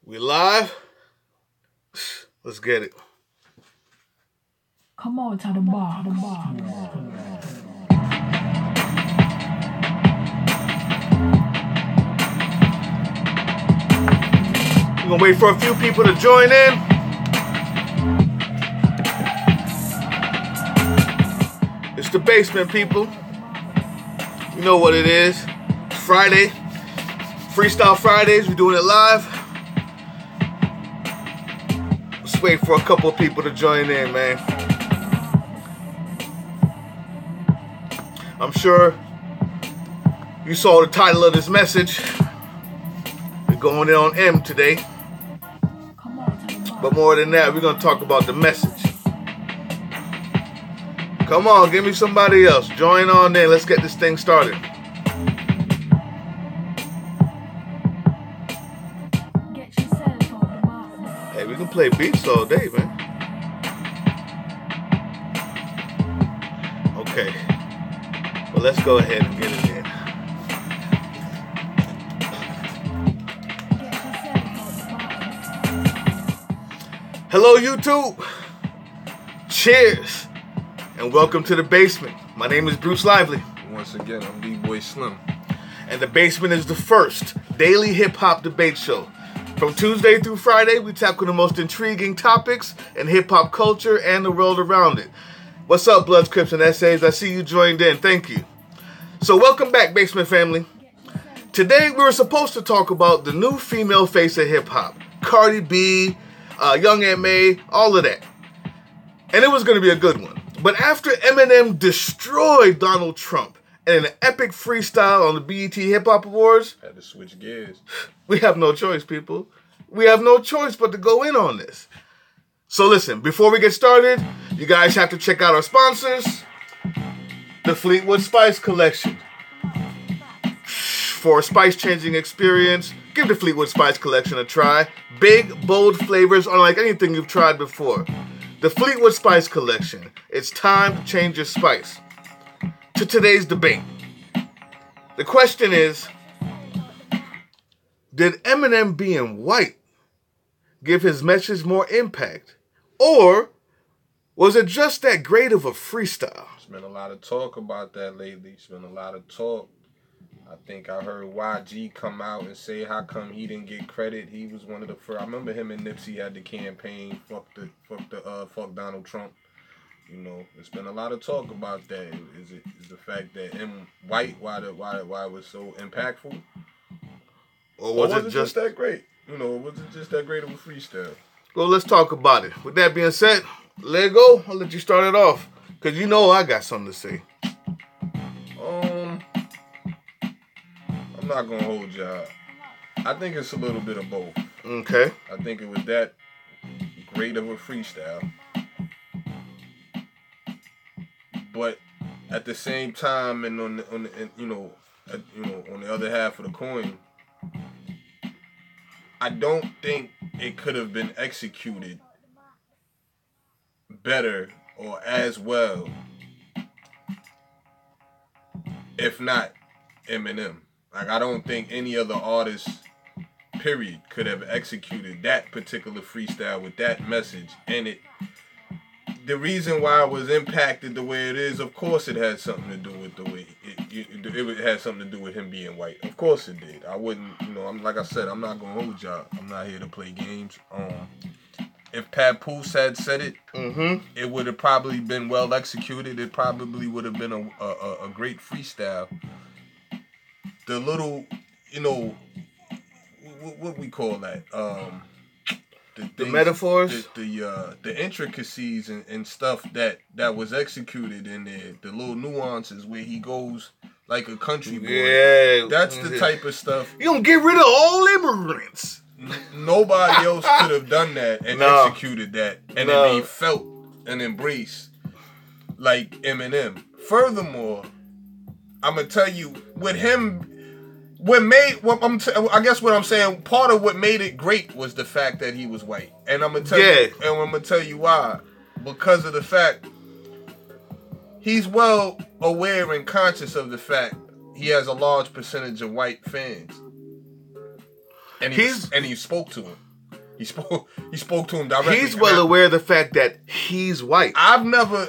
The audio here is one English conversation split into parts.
We live? Let's get it. Come on to the bar. We're gonna wait for a few people to join in. It's the basement, people. You know what it is. It's Friday. Freestyle Fridays. We're doing it live. Let's wait for a couple of people to join in, man. I'm sure you saw the title of this message. We're going in on M today. But more than that, we're going to talk about the message. Come on, give me somebody else. Join on in. Let's get this thing started. Hey, we can play beats all day, man. Okay. Well, let's go ahead and get it in. Hello, YouTube. Cheers. And welcome to the basement. My name is Bruce Lively. Once again, I'm D-Boy Slim. And the basement is the first daily hip-hop debate show. From Tuesday through Friday, we tackle the most intriguing topics in hip-hop culture and the world around it. What's up, Bloods, Crips, and Essays? I see you joined in. Thank you. So welcome back, Basement family. Today, we were supposed to talk about the new female face of hip-hop. Cardi B, Young M.A., all of that. And it was going to be a good one. But after Eminem destroyed Donald Trump in an epic freestyle on the B.E.T Hip Hop Awards, Had to switch gears. we have no choice, people. We have no choice but to go in on this. So listen, before we get started, you guys have to check out our sponsors, the Fleetwood Spice Collection. For a spice-changing experience, give the Fleetwood Spice Collection a try. Big, bold flavors unlike anything you've tried before. The Fleetwood Spice Collection. It's time to change your spice. To today's debate. The question is, did Eminem being white give his message more impact? Or was it just that great of a freestyle? There's been a lot of talk about that lately. It's been a lot of talk. I think I heard YG come out and say how come he didn't get credit. He was one of the first. I remember him and Nipsey had the campaign, fuck Donald Trump. You know, there's been a lot of talk about that. Is the fact that M white why it was so impactful? Or was it just that great? You know, was it just that great of a freestyle? Well, let's talk about it. With that being said, let go. I'll let you start it off. Because you know I got something to say. I'm not gonna hold y'all. I think it's a little bit of both. Okay. I think it was that great of a freestyle, but at the same time, and on the other half of the coin, I don't think it could have been executed better or as well, if not Eminem. Like, I don't think any other artist, period, could have executed that particular freestyle with that message in it. The reason why it was impacted the way it is, of course it had something to do with the way it had something to do with him being white. Of course it did. I wouldn't, like I said, I'm not going to hold y'all. I'm not here to play games. If Papoose had said it, it would have probably been well executed. It probably would have been a great freestyle. The little, what we call that? The metaphors? The intricacies and stuff that was executed in there. The little nuances where he goes like a country boy. Yeah. That's the type of stuff. You don't get rid of all immigrants. Nobody else could have done that and executed that and it be felt and embraced like Eminem. Furthermore, I'm going to tell you, with him, I guess what I'm saying, part of what made it great was the fact that he was white. And I'm going to tell you why. Because of the fact he's well aware and conscious of the fact he has a large percentage of white fans. And he spoke to him. He spoke to him directly. He's well aware of the fact that he's white. I've never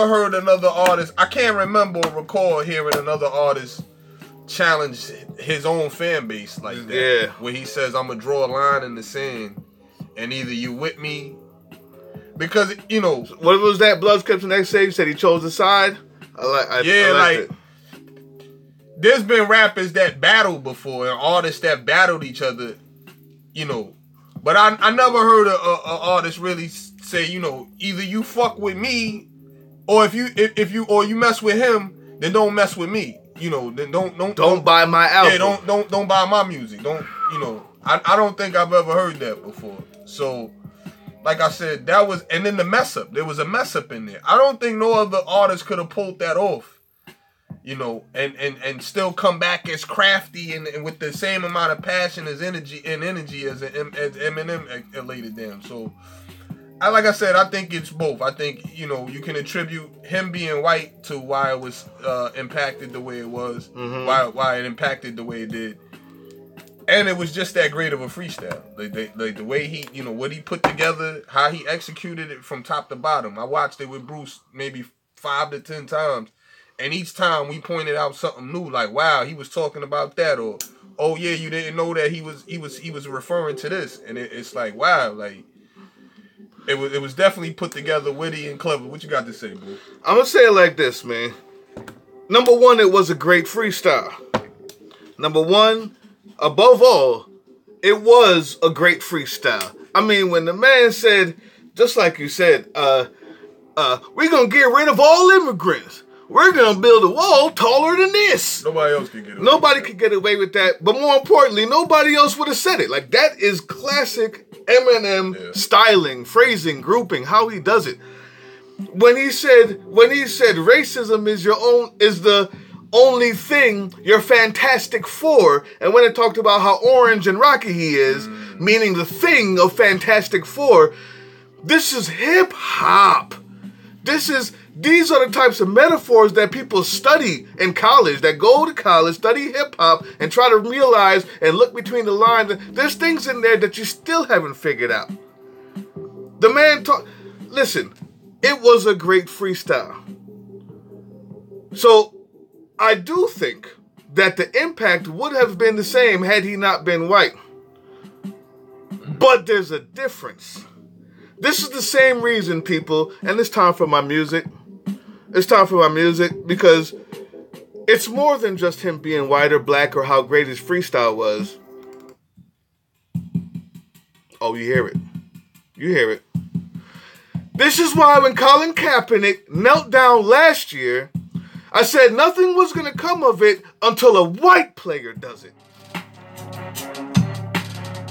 heard another artist. I can't remember or recall hearing another artist challenge his own fan base like that. Yeah. Where he says, "I'm gonna draw a line in the sand, and either you with me." Because, you know, what was that? Blood Crips the next day. You said he chose a side. I like it. There's been rappers that battled before and artists that battled each other, you know. But I never heard a artist really say, you know, either you fuck with me, or if you mess with him, then don't mess with me. You know, then don't buy my album. Yeah, don't buy my music. Don't, you know. I don't think I've ever heard that before. So, like I said, that was, and then the mess up. There was a mess up in there. I don't think no other artist could have pulled that off. You know, and still come back as crafty and with the same amount of passion as energy as Eminem laid it down. So, like I said, I think it's both. I think, you know, you can attribute him being white to why it was impacted the way it was, why it impacted the way it did, and it was just that great of a freestyle. Like the way he, you know, what he put together, how he executed it from top to bottom. I watched it with Bruce maybe 5 to 10 times. And each time we pointed out something new, like, wow, he was talking about that, or, oh yeah, you didn't know that he was referring to this, and it's like, wow, like, it was definitely put together, witty and clever. What you got to say, bro? I'm gonna say it like this, man. Number one, it was a great freestyle. Number one, above all, it was a great freestyle. I mean, when the man said, just like you said, we're gonna get rid of all immigrants. We're going to build a wall taller than this. Nobody else could get away Nobody could get away with that. But more importantly, nobody else would have said it. Like, that is classic Eminem styling, phrasing, grouping, how he does it. When he said racism is the only thing you're fantastic for, and when it talked about how orange and rocky he is, meaning the thing of Fantastic Four, this is hip hop. These are the types of metaphors that people study in college, that go to college, study hip-hop, and try to realize and look between the lines. There's things in there that you still haven't figured out. The man listen, it was a great freestyle. So, I do think that the impact would have been the same had he not been white. But there's a difference. This is the same reason, people, and it's time for my music. It's time for my music because it's more than just him being white or black or how great his freestyle was. Oh, you hear it. You hear it. This is why when Colin Kaepernick knelt down last year, I said nothing was going to come of it until a white player does it.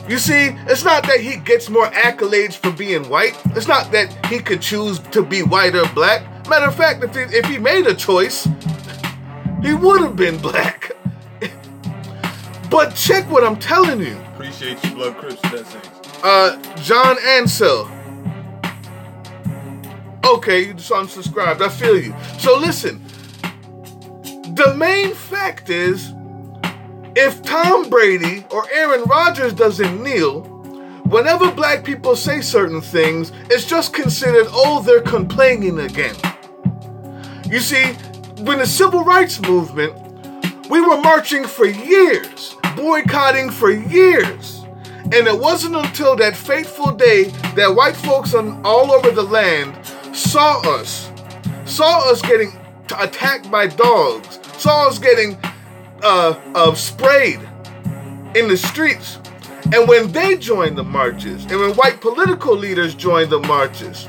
You see, it's not that he gets more accolades for being white. It's not that he could choose to be white or black. Matter of fact, if he made a choice, he would have been black. But check what I'm telling you. Appreciate you, Blood Crips, that John Ansel. Okay, you just unsubscribed. I feel you. So listen, the main fact is, if Tom Brady or Aaron Rodgers doesn't kneel, whenever black people say certain things, it's just considered, oh, they're complaining again. You see, when the Civil Rights Movement, we were marching for years, boycotting for years. And it wasn't until that fateful day that white folks all over the land saw us getting attacked by dogs, saw us getting sprayed in the streets. And when they joined the marches, and when white political leaders joined the marches,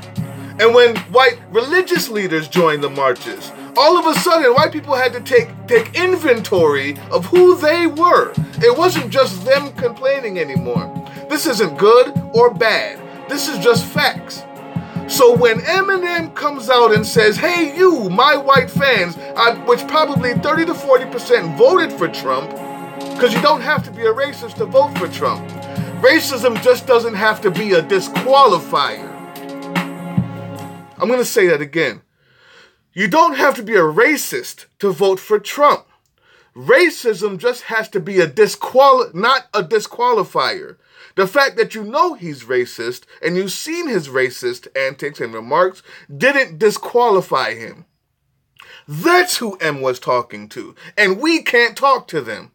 and when white religious leaders joined the marches, all of a sudden white people had to take inventory of who they were. It wasn't just them complaining anymore. This isn't good or bad. This is just facts. So when Eminem comes out and says, hey, you, my white fans, which probably 30 to 40% voted for Trump, because you don't have to be a racist to vote for Trump. Racism just doesn't have to be a disqualifier. I'm going to say that again. You don't have to be a racist to vote for Trump. Racism just has to be not a disqualifier. The fact that you know he's racist and you've seen his racist antics and remarks didn't disqualify him. That's who M was talking to, and we can't talk to them.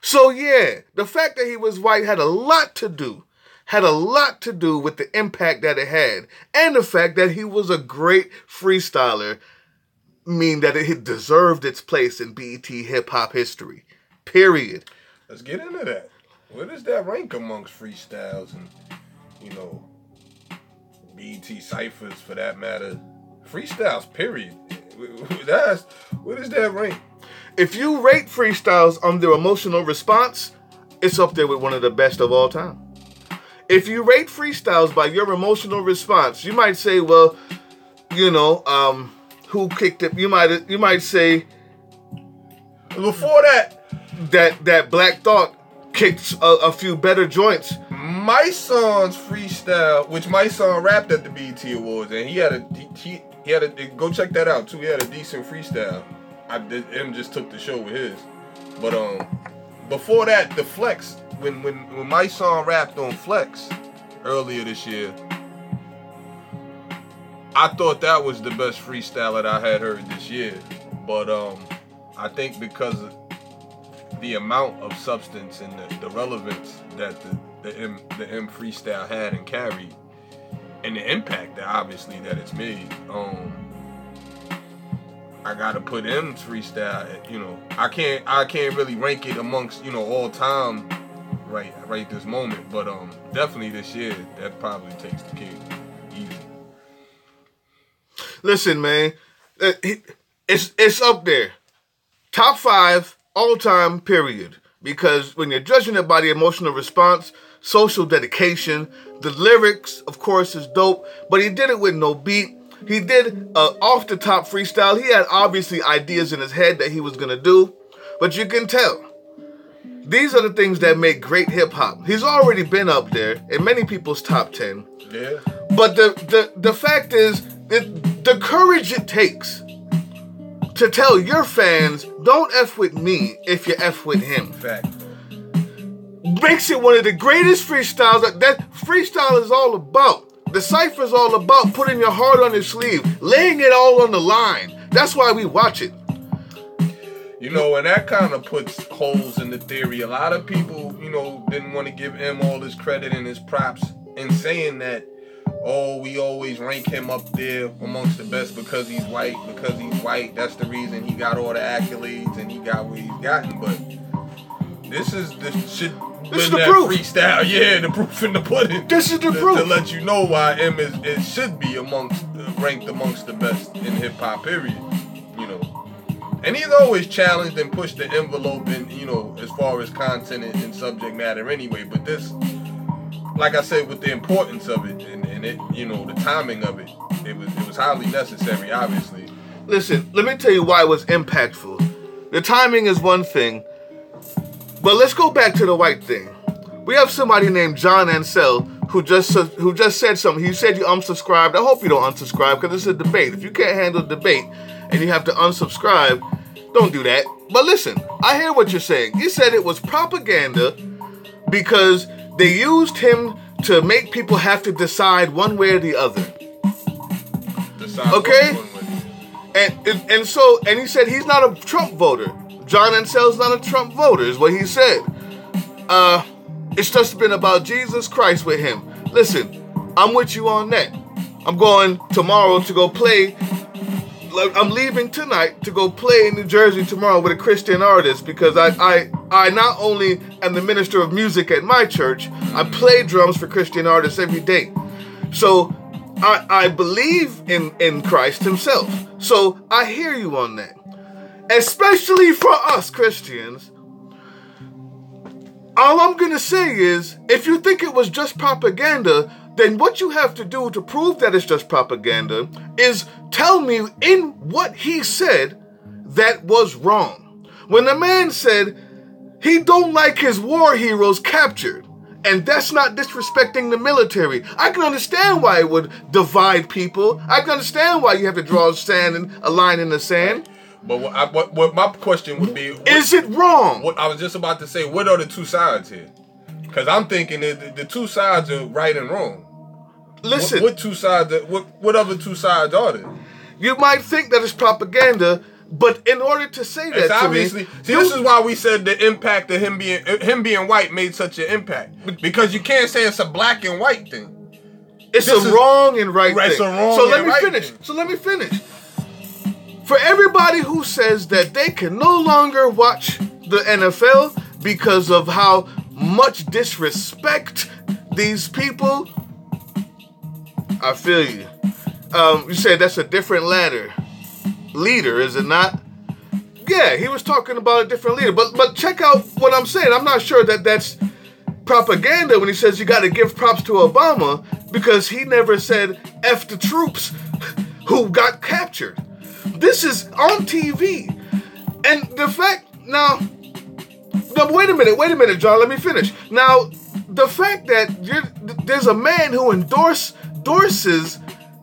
So yeah, the fact that he was white had a lot to do with the impact that it had, and the fact that he was a great freestyler, mean that it deserved its place in BET hip-hop history. Period. Let's get into that. Where does that rank amongst freestyles and, BET ciphers for that matter? Freestyles, period. Where does that rank? If you rate freestyles on their emotional response, it's up there with one of the best of all time. If you rate freestyles by your emotional response, you might say, well, who kicked it? You might say before that Black Thought kicked a few better joints. My son's freestyle, which my son rapped at the BET Awards, and he had a go check that out too. He had a decent freestyle. M just took the show with his, but before that, the Flex, when my son rapped on Flex earlier this year, I thought that was the best freestyle that I had heard this year. But I think because of the amount of substance and the relevance that the M freestyle had and carried, and the impact that obviously that it's made, I gotta put M's freestyle. I can't really rank it amongst all time right this moment. But definitely this year that probably takes the cake. Easy. Listen, man, it's up there. Top 5 all time, period. Because when you're judging it by the emotional response, social dedication, the lyrics, of course, is dope. But he did it with no beat. He did off the top freestyle. He had obviously ideas in his head that he was gonna do, but you can tell. These are the things that make great hip hop. He's already been up there in many people's top 10. Yeah. But the fact is, the courage it takes to tell your fans, don't F with me if you F with him. Fact. Makes it one of the greatest freestyles that freestyle is all about. The cypher is all about putting your heart on your sleeve, laying it all on the line. That's why we watch it. And that kind of puts holes in the theory. A lot of people, didn't want to give M all his credit and his props in saying that, we always rank him up there amongst the best because he's white. That's the reason he got all the accolades and he got what he's gotten. But this is the proof. Freestyle, yeah, the proof in the pudding. This is the proof to let you know why M should be ranked amongst the best in hip hop. Period. And he's always challenged and pushed the envelope in, as far as content and subject matter anyway. But this, like I said, with the importance of it and it, the timing of it, it was highly necessary, obviously. Listen, let me tell you why it was impactful. The timing is one thing, but let's go back to the white thing. We have somebody named John Ansel who just said something. He said you unsubscribed. I hope you don't unsubscribe because it's a debate. If you can't handle debate and you have to unsubscribe, don't do that. But listen, I hear what you're saying. You said it was propaganda because they used him to make people have to decide one way or the other. Okay? And he said he's not a Trump voter. John Ansel's not a Trump voter, is what he said. It's just been about Jesus Christ with him. Listen, I'm with you on that. I'm going tomorrow to go play. I'm leaving tonight to go play in New Jersey tomorrow with a Christian artist because I not only am the minister of music at my church, I play drums for Christian artists every day. So I believe in Christ himself. So I hear you on that. Especially for us Christians. All I'm going to say is, if you think it was just propaganda, then what you have to do to prove that it's just propaganda is tell me in what he said that was wrong. When the man said he don't like his war heroes captured, and that's not disrespecting the military. I can understand why it would divide people. I can understand why you have to draw a line in the sand. But what my question would be... Is it wrong? What I was just about to say, what are the two sides here? Because I'm thinking that the two sides are right and wrong. Listen. What two sides... What other two sides are there? You might think that it's propaganda, but in order to say that, it's obviously, this is why we said the impact of him being white made such an impact. Because you can't say it's a black and white thing. It's a wrong and right thing. It's a wrong so let and me right finish. thing. So let me finish. For everybody who says that they can no longer watch the NFL because of how much disrespect these people, I feel you. You said that's a different leader, is it not? Yeah, he was talking about a different leader. But check out what I'm saying. I'm not sure that that's propaganda when he says you got to give props to Obama because he never said F the troops who got captured. This is on TV. And the fact, now, wait a minute, John, let me finish. Now, the fact that there's a man who endorses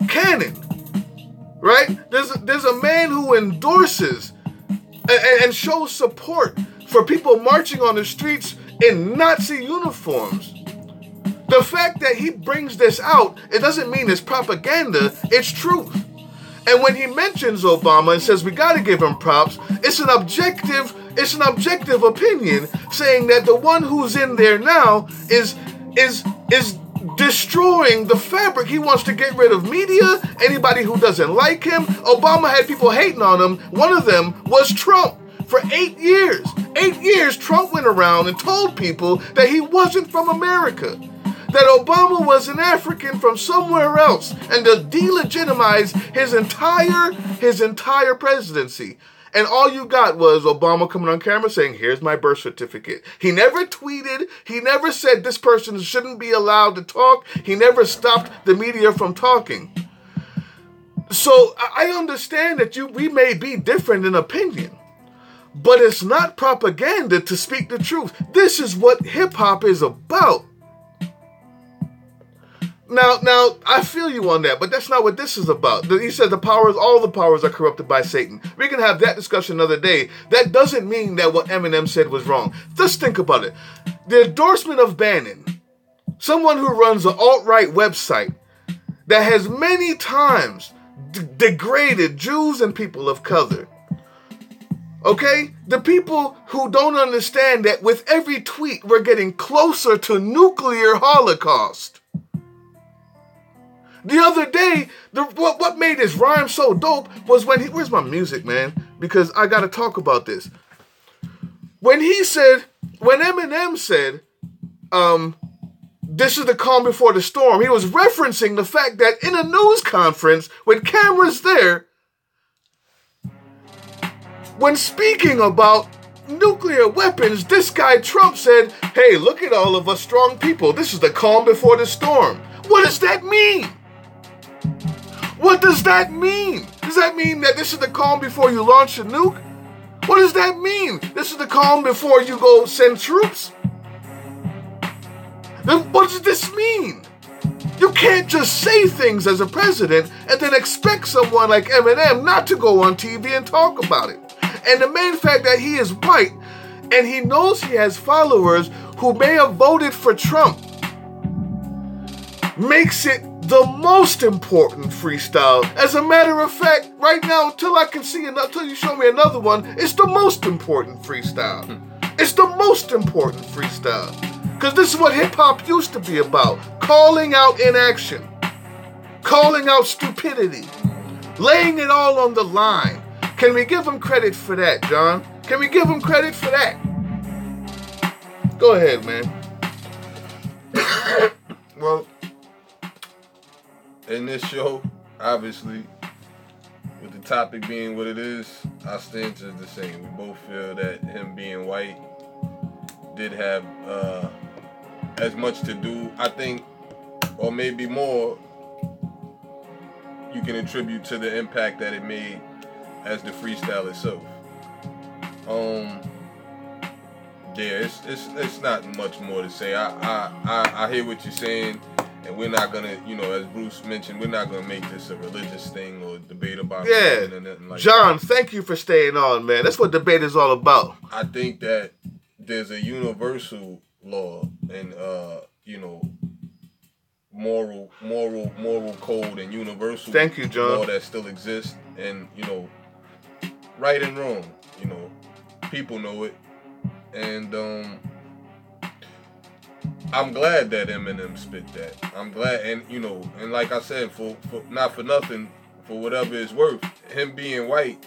Cannon, right? There's a man who endorses and shows support for people marching on the streets in Nazi uniforms. The fact that he brings this out, it doesn't mean it's propaganda, it's truth. And when he mentions Obama and says we gotta give him props, it's an objective opinion saying that the one who's in there now is destroying the fabric. He wants to get rid of media, anybody who doesn't like him. Obama had people hating on him. One of them was Trump. For 8 years. 8 years, Trump went around and told people that he wasn't from America. That Obama was an African from somewhere else. And to delegitimize his entire presidency. And all you got was Obama coming on camera saying, here's my birth certificate. He never tweeted. He never said this person shouldn't be allowed to talk. He never stopped the media from talking. So I understand that we may be different in opinion. But it's not propaganda to speak the truth. This is what hip-hop is about. Now, I feel you on that, but that's not what this is about. He said all the powers are corrupted by Satan. We can have that discussion another day. That doesn't mean that what Eminem said was wrong. Just think about it. The endorsement of Bannon, someone who runs an alt-right website that has many times degraded Jews and people of color. Okay? The people who don't understand that with every tweet, we're getting closer to nuclear holocaust. The other day, what made this rhyme so dope was where's my music, man? Because I got to talk about this. When Eminem said, this is the calm before the storm, he was referencing the fact that in a news conference with cameras there, when speaking about nuclear weapons, this guy Trump said, hey, look at all of us strong people. This is the calm before the storm. What does that mean? What does that mean? Does that mean that this is the calm before you launch a nuke? What does that mean? This is the calm before you go send troops? Then what does this mean? You can't just say things as a president and then expect someone like Eminem not to go on TV and talk about it. And the main fact that he is white and he knows he has followers who may have voted for Trump makes it the most important freestyle. As a matter of fact, right now, until you show me another one, it's the most important freestyle. It's the most important freestyle. Because this is what hip-hop used to be about. Calling out inaction. Calling out stupidity. Laying it all on the line. Can we give him credit for that, John? Can we give him credit for that? Go ahead, man. Well, in this show, obviously, with the topic being what it is, our stance is the same. We both feel that him being white did have as much to do, I think, or maybe more, you can attribute to the impact that it made as the freestyle itself. Yeah, it's not much more to say. I hear what you're saying. And we're not gonna, as Bruce mentioned, we're not gonna make this a religious thing or debate about religion or nothing like John, that. Thank you for staying on, man. That's what debate is all about. I think that there's a universal law and moral code and universal Thank you, John. law that still exists, and right and wrong, people know it, and I'm glad that Eminem spit that. I'm glad, and and like I said, for not for nothing, for whatever it's worth, him being white,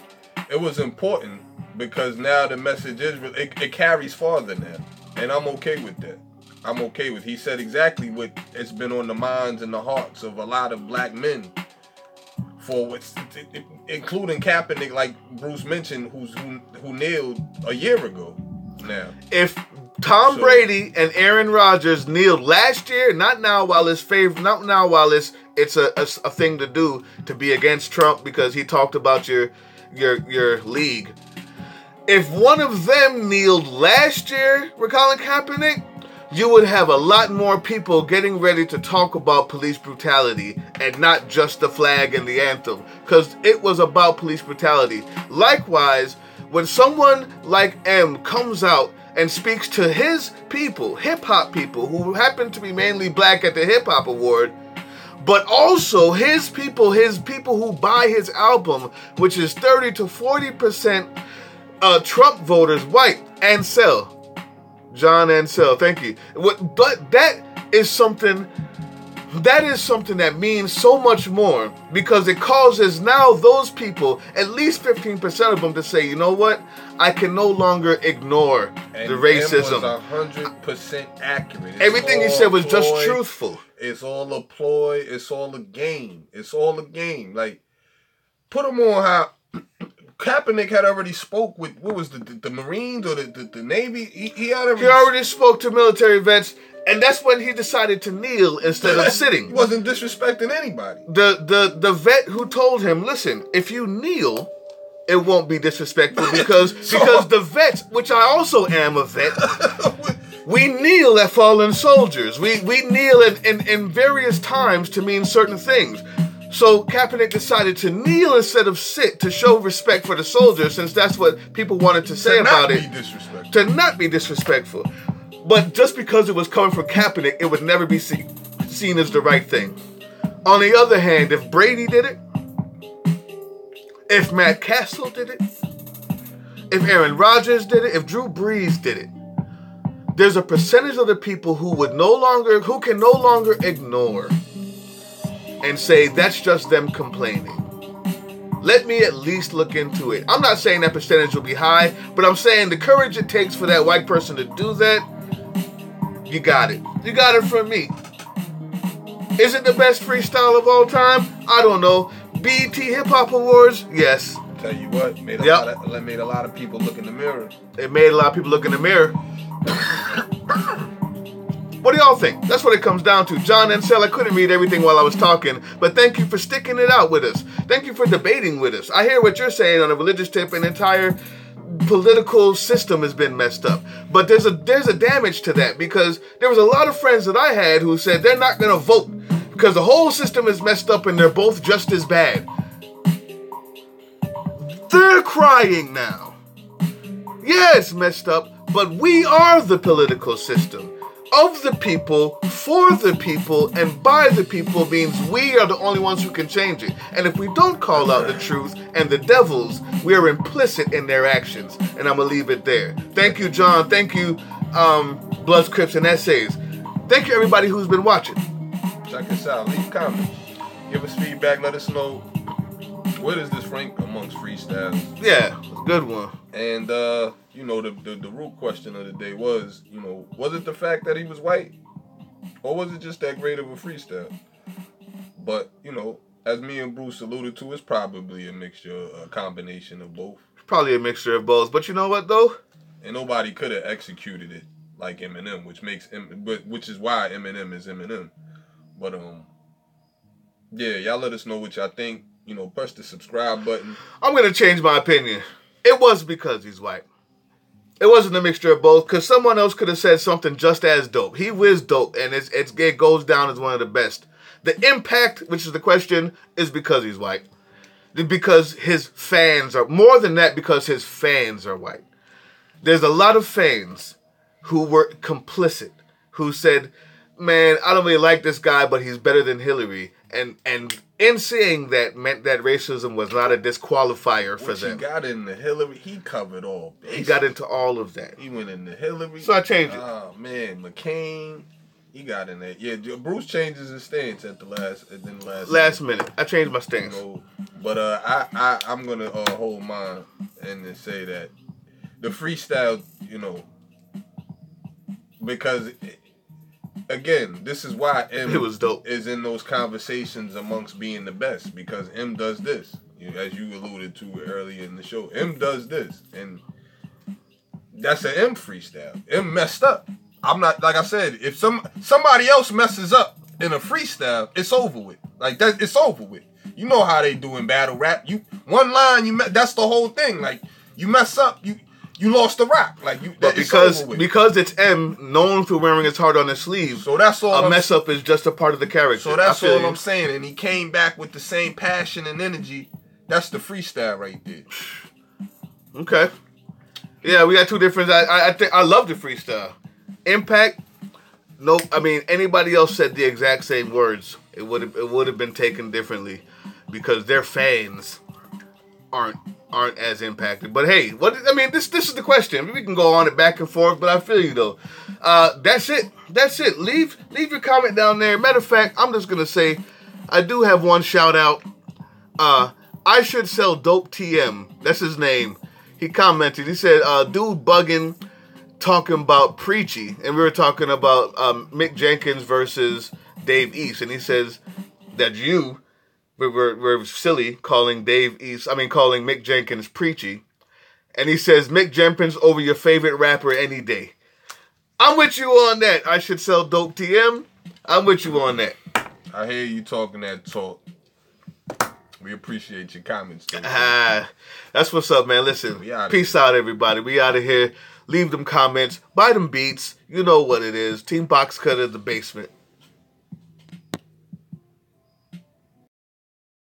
it was important because now the message is it carries farther now, and I'm okay with that. I'm okay with. He said exactly what it's been on the minds and the hearts of a lot of black men, including Kaepernick, like Bruce mentioned, who kneeled a year ago. Now, if Tom Brady and Aaron Rodgers kneeled last year, not now while it's a thing to do to be against Trump because he talked about your league. If one of them kneeled last year with Colin Kaepernick, you would have a lot more people getting ready to talk about police brutality and not just the flag and the anthem, because it was about police brutality. Likewise, when someone like M comes out and speaks to his people, hip-hop people, who happen to be mainly black at the hip-hop award, but also his people who buy his album, which is 30 to 40% Trump voters, white, Ansel. John Ansel, thank you. But that is something that means so much more, because it causes now those people, at least 15% of them, to say, you know what? I can no longer ignore the racism. It was 100% accurate. Everything he said was just truthful. It's all a ploy. It's all a game. It's all a game. Like, put him on how Kaepernick had already spoke with, what was the Marines or the Navy? He already spoke to military vets, and that's when he decided to kneel instead of sitting. He wasn't disrespecting anybody. The vet who told him, listen, if you kneel, it won't be disrespectful because the vets, which I also am a vet, we kneel at fallen soldiers. We kneel in various times to mean certain things. So Kaepernick decided to kneel instead of sit to show respect for the soldiers, since that's what people wanted to say about it. To not be disrespectful. But just because it was coming from Kaepernick, it would never be seen as the right thing. On the other hand, if Brady did it, if Matt Castle did it, if Aaron Rodgers did it, if Drew Brees did it, there's a percentage of the people who can no longer ignore and say that's just them complaining. Let me at least look into it. I'm not saying that percentage will be high, but I'm saying the courage it takes for that white person to do that, you got it. You got it from me. Is it the best freestyle of all time? I don't know. B.E.T. Hip Hop Awards? Yes. Tell you what, made a lot of people look in the mirror. It made a lot of people look in the mirror. What do y'all think? That's what it comes down to. John Ansel, I couldn't read everything while I was talking, but thank you for sticking it out with us. Thank you for debating with us. I hear what you're saying on a religious tip. An entire political system has been messed up. But there's a damage to that, because there was a lot of friends that I had who said they're not going to vote because the whole system is messed up and they're both just as bad. They're crying now. Yeah, it's messed up, but we are the political system. Of the people, for the people, and by the people means we are the only ones who can change it. And if we don't call out the truth and the devils, we are implicit in their actions. And I'm going to leave it there. Thank you, John. Thank you, Bloods, Crips, and Essays. Thank you, everybody who's been watching. Check us out. Leave comments. Give us feedback. Let us know, where does this rank amongst freestyles? Yeah, good one. And, the root question of the day was, was it the fact that he was white? Or was it just that great of a freestyle? But, as me and Bruce alluded to, it's probably a mixture, a combination of both. Probably a mixture of both. But you know what, though? And nobody could have executed it like Eminem, which is why Eminem is Eminem. But, yeah, y'all let us know what y'all think. Press the subscribe button. I'm going to change my opinion. It was because he's white. It wasn't a mixture of both, because someone else could have said something just as dope. He was dope, and it goes down as one of the best. The impact, which is the question, is because he's white. Because his fans are, more than that, because his fans are white. There's a lot of fans who were complicit, who said, man, I don't really like this guy, but he's better than Hillary. And in saying that meant that racism was not a disqualifier for them. He got into Hillary, he covered all bases. He got into all of that. He went into Hillary. So I changed it. Oh, man, McCain, he got in there. Yeah, Bruce changes his stance at the last minute. I changed my stance. But I'm going to hold mine and then say that the freestyle, because... Again, this is why M it was dope. Is in those conversations amongst being the best, because M does this, as you alluded to earlier in the show. M does this, and that's an M freestyle. M messed up. I'm not, like I said, if somebody else messes up in a freestyle, it's over with. Like that, it's over with. You know how they do in battle rap. One line, that's the whole thing. Like you mess up, you lost the rap, but because it's M, known for wearing his heart on his sleeve. So that's all. A mess up is just a part of the character. So that's all I'm saying. And he came back with the same passion and energy. That's the freestyle right there. Okay. Yeah, we got two different. I think I love the freestyle. Impact. Nope. I mean, anybody else said the exact same words, it would have been taken differently, because their fans aren't as impacted. But hey, this is the question. I mean, we can go on it back and forth, but I feel you though. That's it. Leave your comment down there. Matter of fact, I'm just gonna say I do have one shout out. I should sell dope TM. That's his name. He commented. He said, dude bugging talking about Preachy, and we were talking about Mick Jenkins versus Dave East, and he says that we're silly calling calling Mick Jenkins Preachy. And he says, Mick Jenkins over your favorite rapper any day. I'm with you on that. I should sell dope TM. I'm with you on that. I hear you talking that talk. We appreciate your comments. That's what's up, man. Listen, peace out, everybody. We out of here. Leave them comments. Buy them beats. You know what it is. Team Box Cutter, the basement.